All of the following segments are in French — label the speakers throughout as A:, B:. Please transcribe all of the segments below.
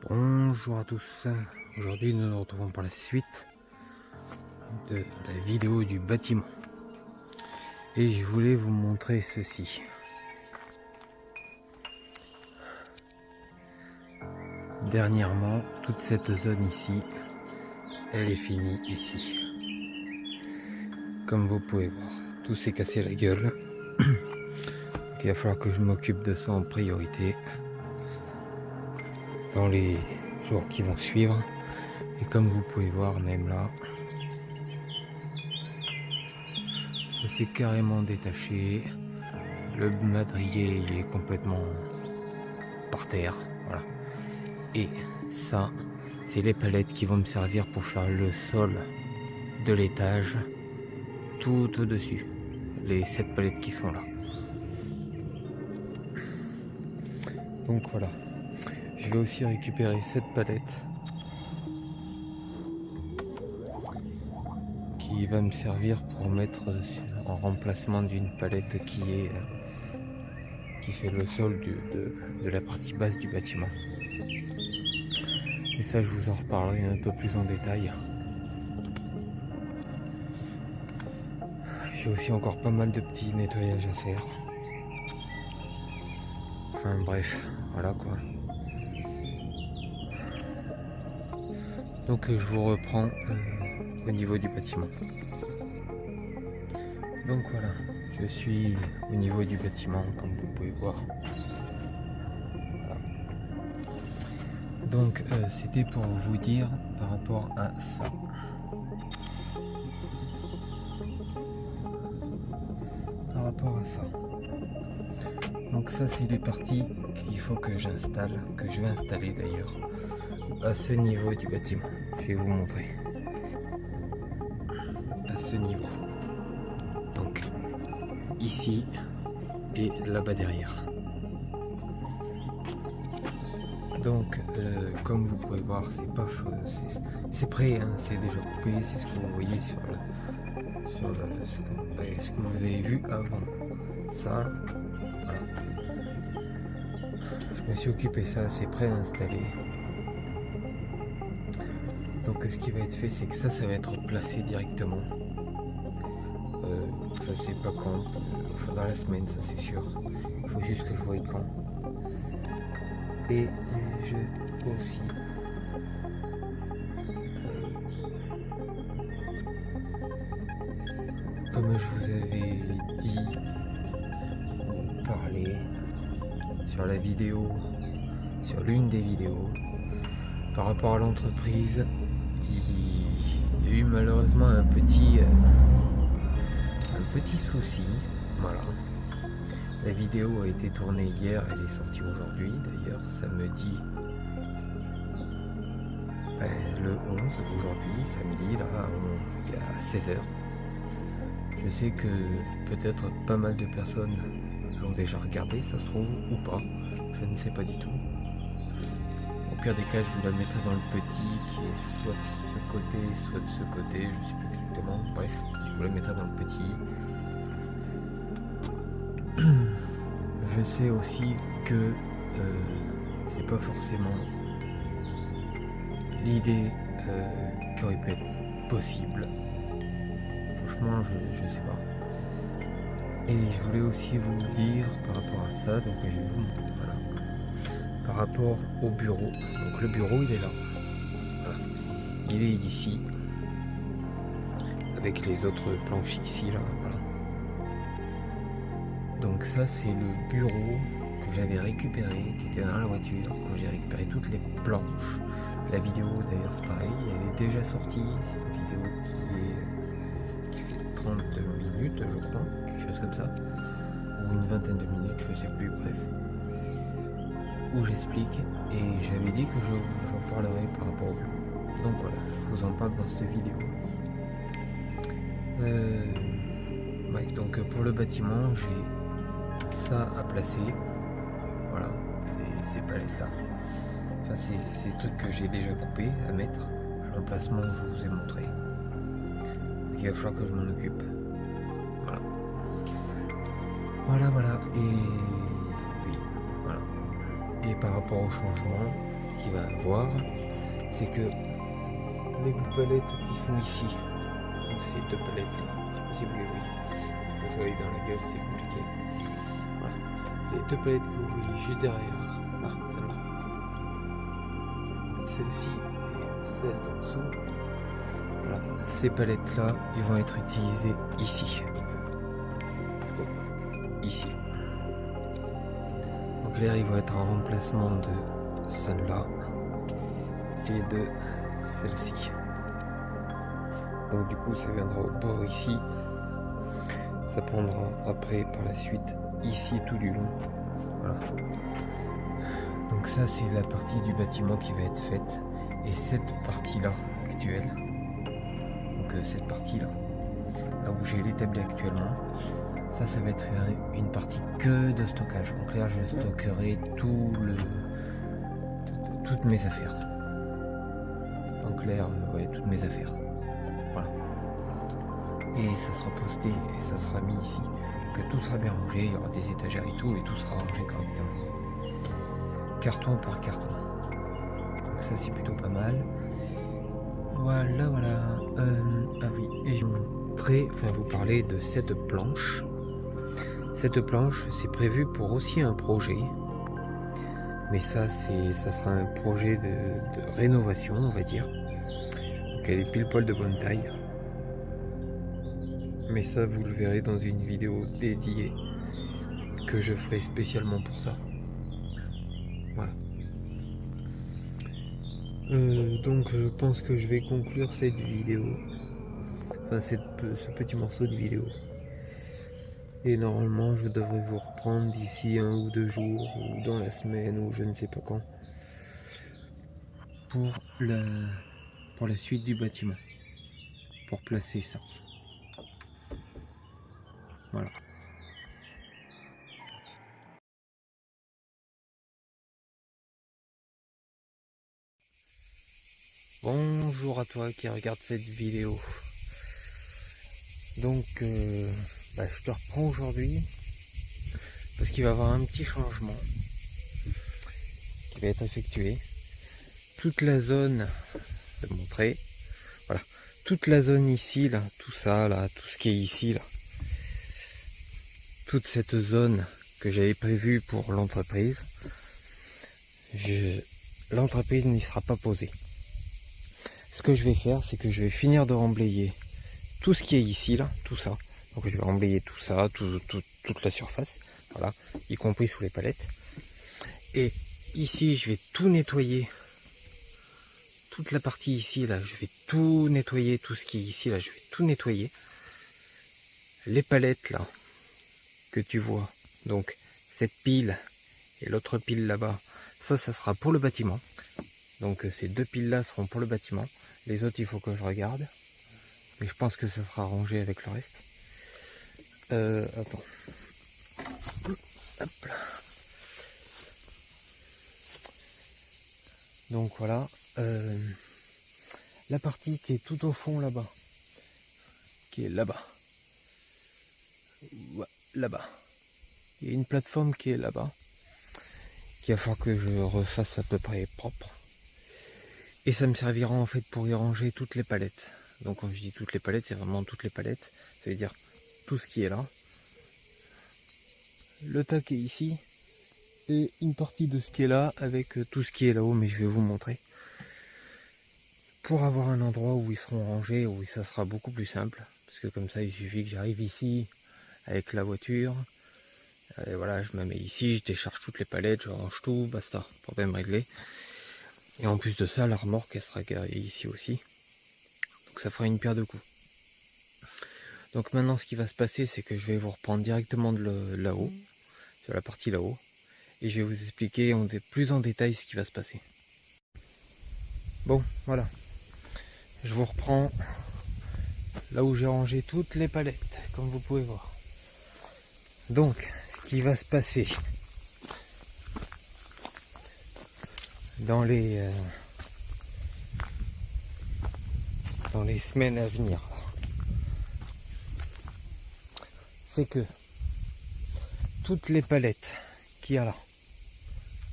A: Bonjour à tous, aujourd'hui nous nous retrouvons pour la suite de la vidéo du bâtiment et je voulais vous montrer ceci. Dernièrement, toute cette zone ici, elle est finie ici. Comme vous pouvez voir, tout s'est cassé la gueule. Donc il va falloir que je m'occupe de ça en priorité dans les jours qui vont suivre. Et comme vous pouvez voir, même là, ça s'est carrément détaché. Le madrier il est complètement par terre. Voilà. Et ça, c'est les palettes qui vont me servir pour faire le sol de l'étage tout au-dessus. Les 7 palettes qui sont là. Donc voilà. Je vais aussi récupérer cette palette qui va me servir pour mettre en remplacement d'une palette qui fait le sol de la partie basse du bâtiment. Mais ça, je vous en reparlerai un peu plus en détail. J'ai aussi encore pas mal de petits nettoyages à faire. Enfin bref, voilà quoi. Donc je vous reprends au niveau du bâtiment. Donc voilà, je suis au niveau du bâtiment comme vous pouvez voir. Voilà. Donc c'était pour vous dire par rapport à ça. Par rapport à ça. Donc ça c'est les parties qu'il faut que j'installe, que je vais installer d'ailleurs à ce niveau du bâtiment. Je vais vous montrer. À ce niveau. Donc ici et là-bas derrière. Donc comme vous pouvez voir, c'est prêt, hein, c'est déjà coupé, c'est ce que vous voyez ce que vous avez vu avant. Ça, voilà. Je me suis occupé ça, c'est prêt à installer. Donc ce qui va être fait, c'est que ça va être placé directement. Je sais pas quand, enfin dans la semaine, ça c'est sûr. Il faut juste que je voie quand. Et je aussi comme je vous avais dit ou parlé sur la vidéo, sur l'une des vidéos, par rapport à l'entreprise, il y a eu malheureusement un petit souci. Voilà. La vidéo a été tournée hier, elle est sortie aujourd'hui d'ailleurs, samedi le 11, aujourd'hui, samedi, là, à 16h. Je sais que peut-être pas mal de personnes l'ont déjà regardé, ça se trouve, ou pas, je ne sais pas du tout. Au pire des cas, je vous la mettrai dans le petit qui est soit de ce côté, soit de ce côté, je ne sais plus exactement, bref, je vous la mettrai dans le petit. Je sais aussi que c'est pas forcément l'idée qui aurait pu être possible. Franchement, je sais pas. Et je voulais aussi vous dire par rapport à ça, donc je vais vous montrer, voilà. Par rapport au bureau, donc le bureau il est là. Voilà. Il est ici. Avec les autres planches ici, là, voilà. Donc ça c'est le bureau que j'avais récupéré, qui était dans la voiture, quand j'ai récupéré toutes les planches. La vidéo d'ailleurs c'est pareil, elle est déjà sortie, c'est une vidéo qui fait 30 minutes je crois, quelque chose comme ça, ou une vingtaine de minutes, je sais plus, bref, où j'explique, et j'avais dit que j'en parlerai par rapport au bureau. Donc voilà, je vous en parle dans cette vidéo. Ouais, donc pour le bâtiment, j'ai ça à placer. Voilà, ces palettes là. Enfin, c'est des trucs que j'ai déjà coupés à mettre à l'emplacement où je vous ai montré. Donc, il va falloir que je m'en occupe. Voilà. Et oui, voilà. Et par rapport au changement, qu'il va avoir, c'est que les palettes qui sont ici, donc ces deux palettes là, je sais pas si vous les voyez, le soleil dans la gueule c'est compliqué. Voilà. Les deux palettes que vous voyez juste derrière, là, celle-là, celle-ci et celle d'en dessous, voilà. Ces palettes là, ils vont être utilisées ici. Ici. Donc l'air il va être en remplacement de celle-là et de celle-ci. Donc du coup ça viendra au bord ici. Ça prendra après par la suite ici tout du long. Voilà. Donc ça c'est la partie du bâtiment qui va être faite. Et cette partie-là actuelle, donc cette partie-là, là où j'ai l'établi actuellement, ça va être une partie que de stockage. En clair, je stockerai toutes mes affaires. En clair, ouais, toutes mes affaires. Voilà. Et ça sera posté et ça sera mis ici. Que tout sera bien rangé, il y aura des étagères et tout sera rangé correctement. Carton par carton. Donc ça c'est plutôt pas mal. Voilà. Ah oui, et je voudrais vous parler de cette planche. Cette planche, c'est prévu pour aussi un projet, mais ça sera un projet de rénovation, on va dire. Donc elle est pile poil de bonne taille. Mais ça, vous le verrez dans une vidéo dédiée que je ferai spécialement pour ça. Voilà. Donc je pense que je vais conclure cette vidéo, enfin ce petit morceau de vidéo. Et normalement, je devrais vous reprendre d'ici 1 ou 2 jours, ou dans la semaine, ou je ne sais pas quand, pour la suite du bâtiment, pour placer ça. Voilà. Bonjour à toi qui regarde cette vidéo. Donc, je te reprends aujourd'hui, parce qu'il va y avoir un petit changement qui va être effectué. Toute la zone, je vais te montrer, voilà, toute la zone ici, là, tout ça, là, tout ce qui est ici, là, toute cette zone que j'avais prévue pour l'entreprise, l'entreprise n'y sera pas posée. Ce que je vais faire, c'est que je vais finir de remblayer tout ce qui est ici, là, tout ça. Donc je vais remblayer tout ça, toute la surface, voilà, y compris sous les palettes. Et ici, je vais tout nettoyer. Toute la partie ici, là, je vais tout nettoyer, tout ce qui est ici, là, je vais tout nettoyer. Les palettes, là, que tu vois, donc cette pile et l'autre pile là-bas, ça sera pour le bâtiment. Donc ces deux piles-là seront pour le bâtiment. Les autres, il faut que je regarde. Mais je pense que ça sera rangé avec le reste. Attends. Hop là. Donc voilà. La partie qui est tout au fond là-bas. Qui est là-bas. Ouais, là-bas. Il y a une plateforme qui est là-bas. Qu'il va falloir que je refasse à peu près propre. Et ça me servira en fait pour y ranger toutes les palettes. Donc quand je dis toutes les palettes, c'est vraiment toutes les palettes. Ça veut dire tout ce qui est là. Le tas qui est ici. Et une partie de ce qui est là avec tout ce qui est là-haut, mais je vais vous montrer. Pour avoir un endroit où ils seront rangés, où ça sera beaucoup plus simple. Parce que comme ça, il suffit que j'arrive ici avec la voiture. Et voilà, je me mets ici, je décharge toutes les palettes, je range tout, basta, problème réglé. Et en plus de ça, la remorque, elle sera garée ici aussi. Donc ça fera une pierre de coups. Donc maintenant, ce qui va se passer, c'est que je vais vous reprendre directement de là-haut, sur la partie là-haut. Et je vais vous expliquer plus en détail ce qui va se passer. Bon, voilà. Je vous reprends là où j'ai rangé toutes les palettes, comme vous pouvez voir. Donc, ce qui va se passer dans les semaines à venir, c'est que toutes les palettes qu'il y a là,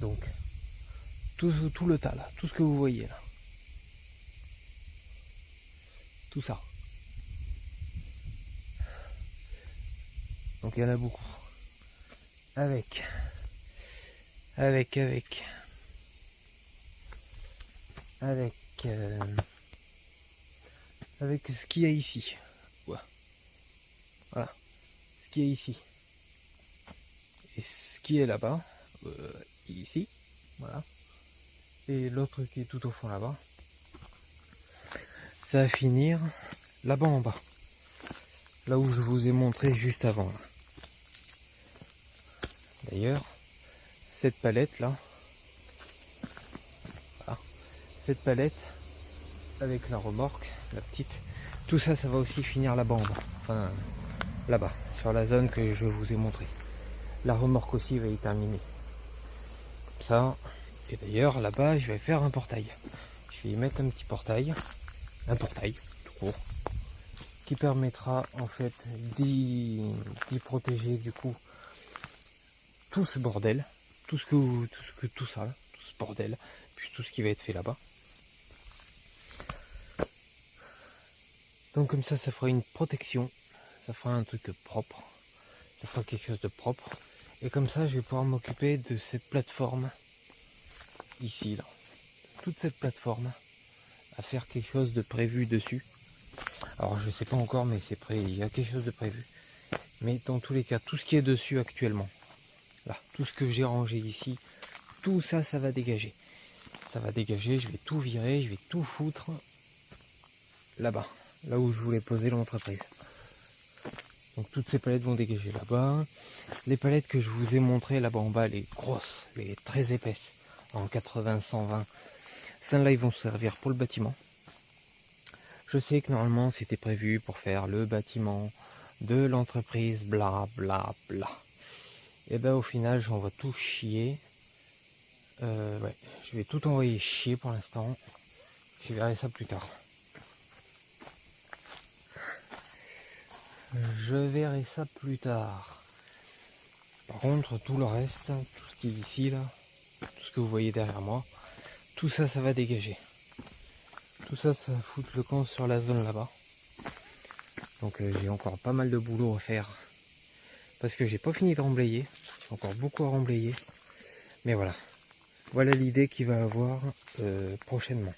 A: donc tout le tas là, tout ce que vous voyez là. Tout ça. Donc il y en a beaucoup. Avec ce qu'il y a ici. Ouais. Voilà. Ce qu'il y a ici. Et ce qui est là-bas. Ici. Voilà. Et l'autre qui est tout au fond là-bas. Ça va finir là-bas en bas. Là où je vous ai montré juste avant. Là. D'ailleurs, cette palette là. Voilà. Cette palette avec la remorque, la petite. Tout ça, ça va aussi finir là-bas en bas. Enfin, là-bas, sur la zone que je vous ai montré. La remorque aussi va y terminer. Comme ça. Et d'ailleurs, là-bas, je vais faire un portail. Je vais y mettre un petit portail. Un portail, tout court. Qui permettra, en fait, d'y protéger, du coup, tout ce bordel. Tout ça, tout ce bordel. Puis tout ce qui va être fait là-bas. Donc comme ça fera une protection, ça fera un truc propre, ça fera quelque chose de propre. Et comme ça, je vais pouvoir m'occuper de cette plateforme, ici, là. Toute cette plateforme, à faire quelque chose de prévu dessus. Alors je sais pas encore, mais c'est prêt, il y a quelque chose de prévu. Mais dans tous les cas, tout ce qui est dessus actuellement, là, tout ce que j'ai rangé ici, tout ça, ça va dégager. Ça va dégager, je vais tout virer, je vais tout foutre là-bas. Là où je voulais poser l'entreprise. Donc toutes ces palettes vont dégager là-bas. Les palettes que je vous ai montrées là-bas en bas, les grosses, les très épaisses, en 80-120, celles-là ils vont servir pour le bâtiment. Je sais que normalement c'était prévu pour faire le bâtiment de l'entreprise, bla bla bla. Et ben au final j'envoie tout chier. Ouais, je vais tout envoyer chier pour l'instant. Je verrai ça plus tard. Je verrai ça plus tard. Par contre, tout le reste, tout ce qui est ici, là, tout ce que vous voyez derrière moi, tout ça, ça va dégager. Tout ça, ça va foutre le camp sur la zone là-bas. Donc j'ai encore pas mal de boulot à faire. Parce que j'ai pas fini de remblayer. J'ai encore beaucoup à remblayer. Mais voilà. Voilà l'idée qu'il va avoir prochainement.